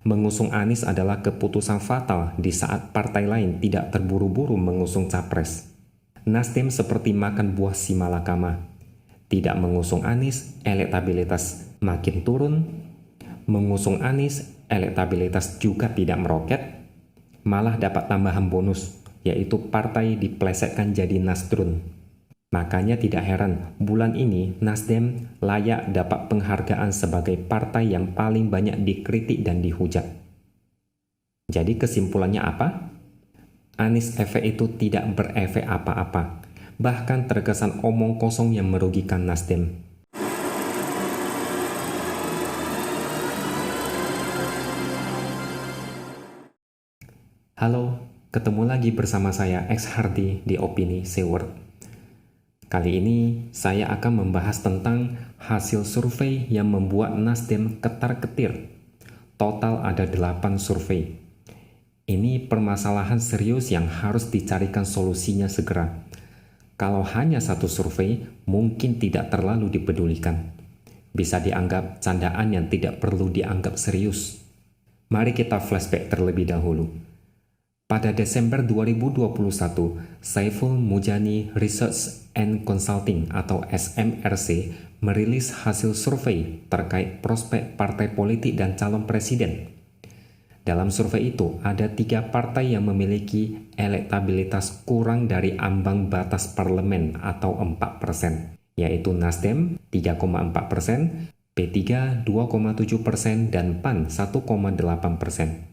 Mengusung Anies adalah keputusan fatal di saat partai lain tidak terburu-buru mengusung capres. Nasdem seperti makan buah si malakama. Tidak mengusung Anies, elektabilitas makin turun. Mengusung Anies, elektabilitas juga tidak meroket. Malah dapat tambahan bonus, yaitu partai diplesetkan jadi Nasdrun. Makanya tidak heran, bulan ini Nasdem layak dapat penghargaan sebagai partai yang paling banyak dikritik dan dihujat. Jadi kesimpulannya apa? Anies efek itu tidak berefek apa-apa, bahkan terkesan omong kosong yang merugikan Nasdem. Halo, ketemu lagi bersama saya X Hardy di Opini Seward. Kali ini saya akan membahas tentang hasil survei yang membuat Nasdem ketar-ketir. Total ada 8 survei. Ini permasalahan serius yang harus dicarikan solusinya segera. Kalau hanya satu survei, mungkin tidak terlalu dipedulikan. Bisa dianggap candaan yang tidak perlu dianggap serius. Mari kita flashback terlebih dahulu. Pada Desember 2021, Saiful Mujani Research and Consulting atau SMRC merilis hasil survei terkait prospek partai politik dan calon presiden. Dalam survei itu, ada 3 partai yang memiliki elektabilitas kurang dari ambang batas parlemen atau 4%, yaitu Nasdem 3,4%, P3 2,7%, dan PAN 1,8%.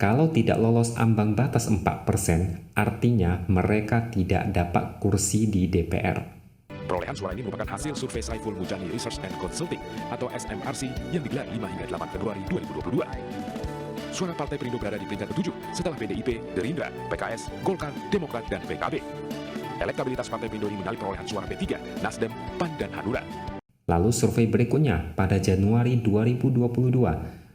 Kalau tidak lolos ambang batas 4%, artinya mereka tidak dapat kursi di DPR. Perolehan suara ini merupakan hasil survei Saiful Mujani Research and Consulting atau SMRC yang digelar 5 hingga 8 Februari 2022. Suara Partai Perindo berada di peringkat ke-7 setelah PDIP, Gerindra, PKS, Golkar, Demokrat, dan PKB. Elektabilitas Partai Perindo ini menyalip perolehan suara P3, Nasdem, PAN, dan Hanura. Lalu survei berikutnya pada Januari 2022,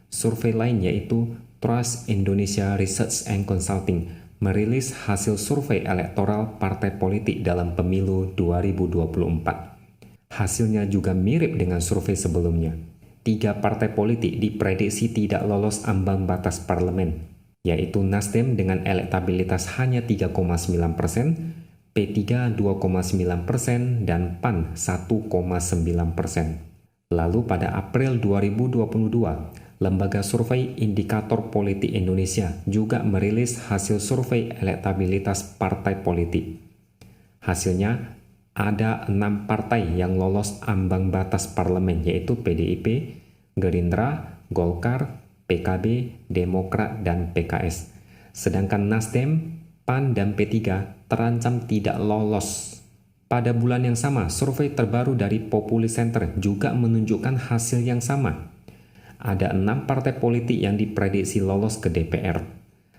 survei lain yaitu Trust Indonesia Research and Consulting merilis hasil survei elektoral partai politik dalam pemilu 2024. Hasilnya juga mirip dengan survei sebelumnya. 3 partai politik diprediksi tidak lolos ambang batas parlemen, yaitu Nasdem dengan elektabilitas hanya 3,9%, P3 2,9%, dan PAN 1,9%. Lalu pada April 2022, Lembaga Survei Indikator Politik Indonesia juga merilis hasil survei elektabilitas partai politik. Hasilnya, ada 6 partai yang lolos ambang batas parlemen, yaitu PDIP, Gerindra, Golkar, PKB, Demokrat, dan PKS. Sedangkan Nasdem, PAN, dan P3 terancam tidak lolos. Pada bulan yang sama, survei terbaru dari Populi Center juga menunjukkan hasil yang sama. Ada 6 partai politik yang diprediksi lolos ke DPR.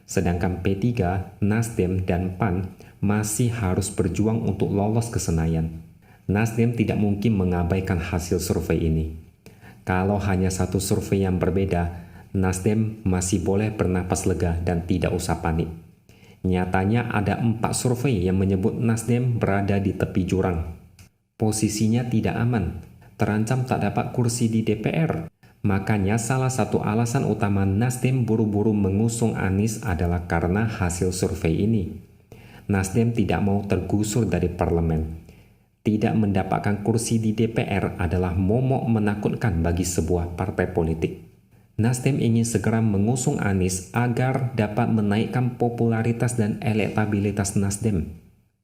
Sedangkan P3, Nasdem, dan PAN masih harus berjuang untuk lolos ke Senayan. Nasdem tidak mungkin mengabaikan hasil survei ini. Kalau hanya satu survei yang berbeda, Nasdem masih boleh bernapas lega dan tidak usah panik. Nyatanya ada 4 survei yang menyebut Nasdem berada di tepi jurang. Posisinya tidak aman, terancam tak dapat kursi di DPR. Makanya salah satu alasan utama Nasdem buru-buru mengusung Anies adalah karena hasil survei ini. Nasdem tidak mau tergusur dari parlemen. Tidak mendapatkan kursi di DPR adalah momok menakutkan bagi sebuah partai politik. Nasdem ingin segera mengusung Anies agar dapat menaikkan popularitas dan elektabilitas Nasdem.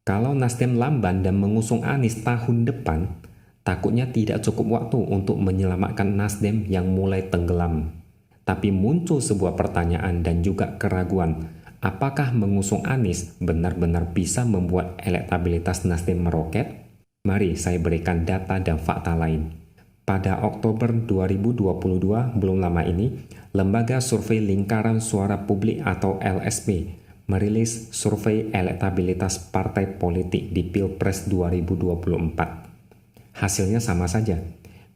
Kalau Nasdem lamban dan mengusung Anies tahun depan, takutnya tidak cukup waktu untuk menyelamatkan Nasdem yang mulai tenggelam. Tapi muncul sebuah pertanyaan dan juga keraguan, apakah mengusung Anies benar-benar bisa membuat elektabilitas Nasdem meroket? Mari saya berikan data dan fakta lain. Pada Oktober 2022, belum lama ini, Lembaga Survei Lingkaran Suara Publik atau LSP merilis survei elektabilitas partai politik di Pilpres 2024. Hasilnya sama saja.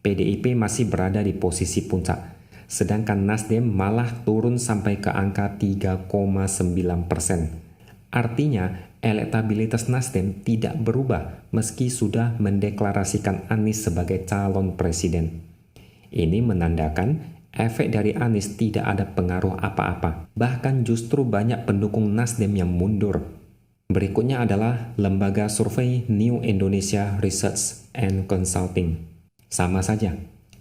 PDIP masih berada di posisi puncak, sedangkan Nasdem malah turun sampai ke angka 3,9%. Artinya, elektabilitas Nasdem tidak berubah meski sudah mendeklarasikan Anies sebagai calon presiden. Ini menandakan efek dari Anies tidak ada pengaruh apa-apa. Bahkan justru banyak pendukung Nasdem yang mundur. Berikutnya adalah lembaga survei New Indonesia Research and Consulting. Sama saja,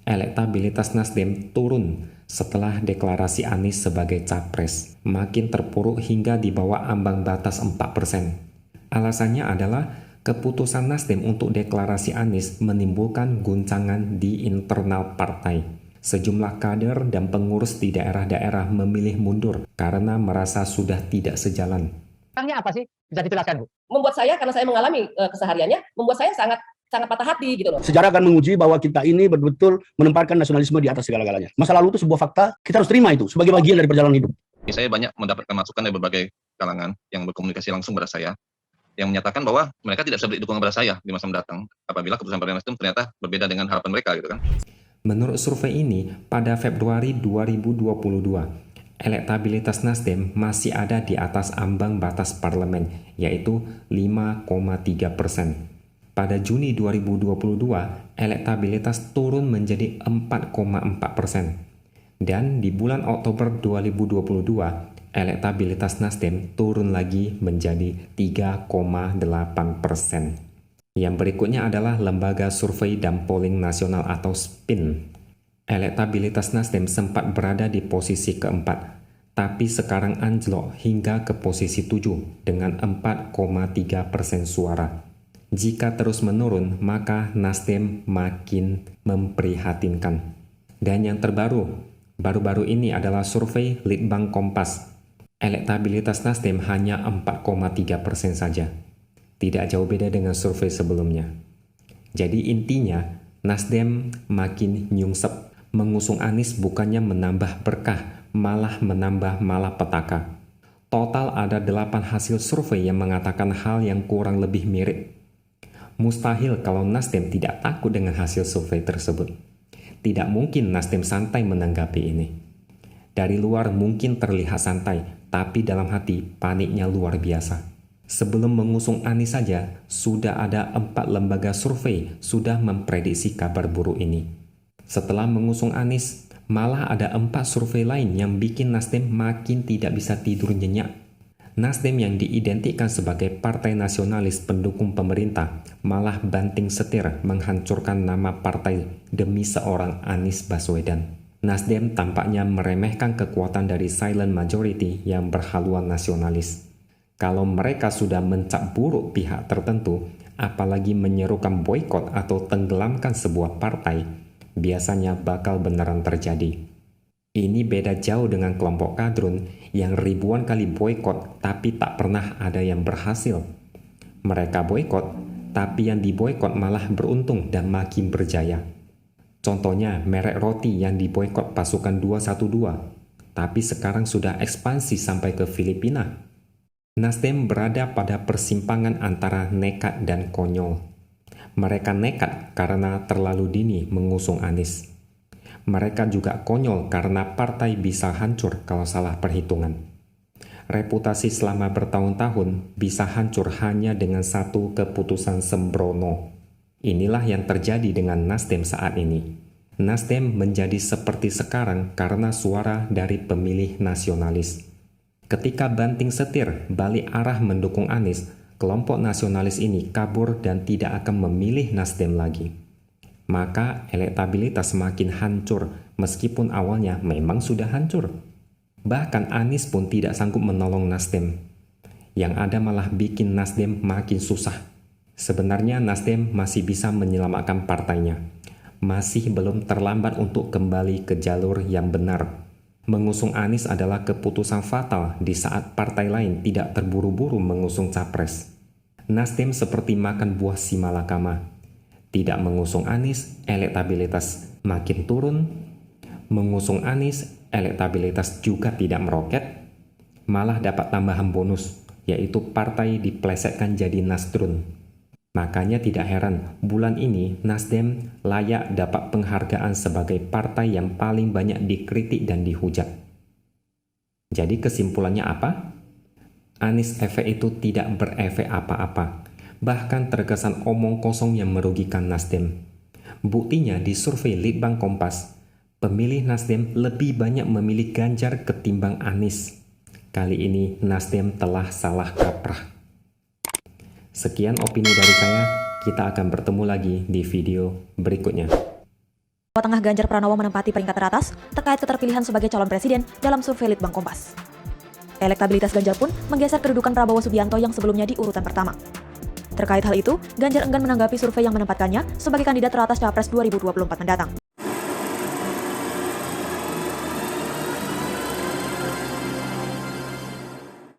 elektabilitas Nasdem turun setelah deklarasi Anies sebagai capres, makin terpuruk hingga di bawah ambang batas 4%. Alasannya adalah keputusan Nasdem untuk deklarasi Anies menimbulkan guncangan di internal partai. Sejumlah kader dan pengurus di daerah-daerah memilih mundur karena merasa sudah tidak sejalan. Orangnya apa sih? Bisa dijelaskan, Bu? Membuat saya, karena saya mengalami kesehariannya, membuat saya sangat patah hati gitu loh. Sejarah akan menguji bahwa kita ini betul-betul menempatkan nasionalisme di atas segala-galanya. Masa lalu itu sebuah fakta, kita harus terima itu sebagai bagian dari perjalanan hidup. Saya banyak mendapatkan masukan dari berbagai kalangan yang berkomunikasi langsung pada saya, yang menyatakan bahwa mereka tidak bisa beri dukungan pada saya di masa mendatang apabila keputusan Partai Nasdem ternyata berbeda dengan harapan mereka gitu kan. Menurut survei ini, pada Februari 2022, elektabilitas Nasdem masih ada di atas ambang batas parlemen, yaitu 5,3%. Pada Juni 2022, elektabilitas turun menjadi 4,4%. Dan di bulan Oktober 2022, elektabilitas Nasdem turun lagi menjadi 3,8%. Yang berikutnya adalah Lembaga Survei dan Polling Nasional atau SPIN. Elektabilitas Nasdem sempat berada di posisi keempat, tapi sekarang anjlok hingga ke posisi 7 dengan 4,3% suara. Jika terus menurun, maka Nasdem makin memprihatinkan. Dan yang baru-baru ini adalah survei Litbang Kompas. Elektabilitas Nasdem hanya 4,3% saja. Tidak jauh beda dengan survei sebelumnya. Jadi intinya, Nasdem makin nyungsep. Mengusung Anies bukannya menambah berkah, malah menambah malapetaka. Total ada 8 hasil survei yang mengatakan hal yang kurang lebih mirip. Mustahil kalau Nasdem tidak takut dengan hasil survei tersebut. Tidak mungkin Nasdem santai menanggapi ini. Dari luar mungkin terlihat santai, tapi dalam hati paniknya luar biasa. Sebelum mengusung Anies saja, sudah ada 4 lembaga survei sudah memprediksi kabar buruk ini. Setelah mengusung Anies, malah ada 4 survei lain yang bikin Nasdem makin tidak bisa tidur nyenyak. Nasdem yang diidentikan sebagai partai nasionalis pendukung pemerintah malah banting setir menghancurkan nama partai demi seorang Anies Baswedan. Nasdem tampaknya meremehkan kekuatan dari silent majority yang berhaluan nasionalis. Kalau mereka sudah mencap buruk pihak tertentu, apalagi menyerukan boikot atau tenggelamkan sebuah partai, biasanya bakal beneran terjadi. Ini beda jauh dengan kelompok kadrun yang ribuan kali boikot tapi tak pernah ada yang berhasil. Mereka boikot, tapi yang diboikot malah beruntung dan makin berjaya. Contohnya merek roti yang diboikot pasukan 212, tapi sekarang sudah ekspansi sampai ke Filipina. Nasdem berada pada persimpangan antara nekat dan konyol. Mereka nekat karena terlalu dini mengusung Anies. Mereka juga konyol karena partai bisa hancur kalau salah perhitungan. Reputasi selama bertahun-tahun bisa hancur hanya dengan satu keputusan sembrono. Inilah yang terjadi dengan Nasdem saat ini. Nasdem menjadi seperti sekarang karena suara dari pemilih nasionalis. Ketika banting setir balik arah mendukung Anies, kelompok nasionalis ini kabur dan tidak akan memilih Nasdem lagi. Maka elektabilitas semakin hancur meskipun awalnya memang sudah hancur. Bahkan Anies pun tidak sanggup menolong Nasdem. Yang ada malah bikin Nasdem makin susah. Sebenarnya Nasdem masih bisa menyelamatkan partainya. Masih belum terlambat untuk kembali ke jalur yang benar. Mengusung Anies adalah keputusan fatal di saat partai lain tidak terburu-buru mengusung capres. Nasdem seperti makan buah si malakama. Tidak mengusung Anies, elektabilitas makin turun. Mengusung Anies, elektabilitas juga tidak meroket. Malah dapat tambahan bonus, yaitu partai diplesetkan jadi Nasdrun. Makanya tidak heran, bulan ini Nasdem layak dapat penghargaan sebagai partai yang paling banyak dikritik dan dihujat. Jadi kesimpulannya apa? Anies efek itu tidak berefek apa-apa, bahkan terkesan omong kosong yang merugikan Nasdem. Buktinya di survei Litbang Kompas, Pemilih Nasdem lebih banyak memilih Ganjar ketimbang Anies. Kali ini Nasdem telah salah kaprah. Sekian opini dari saya, kita akan bertemu lagi di video berikutnya. Jawa Tengah Ganjar Pranowo menempati peringkat teratas terkait keterpilihan sebagai calon presiden dalam survei Litbang Kompas. Elektabilitas Ganjar pun menggeser kedudukan Prabowo Subianto yang sebelumnya di urutan pertama. Terkait hal itu, Ganjar enggan menanggapi survei yang menempatkannya sebagai kandidat teratas Capres 2024 mendatang.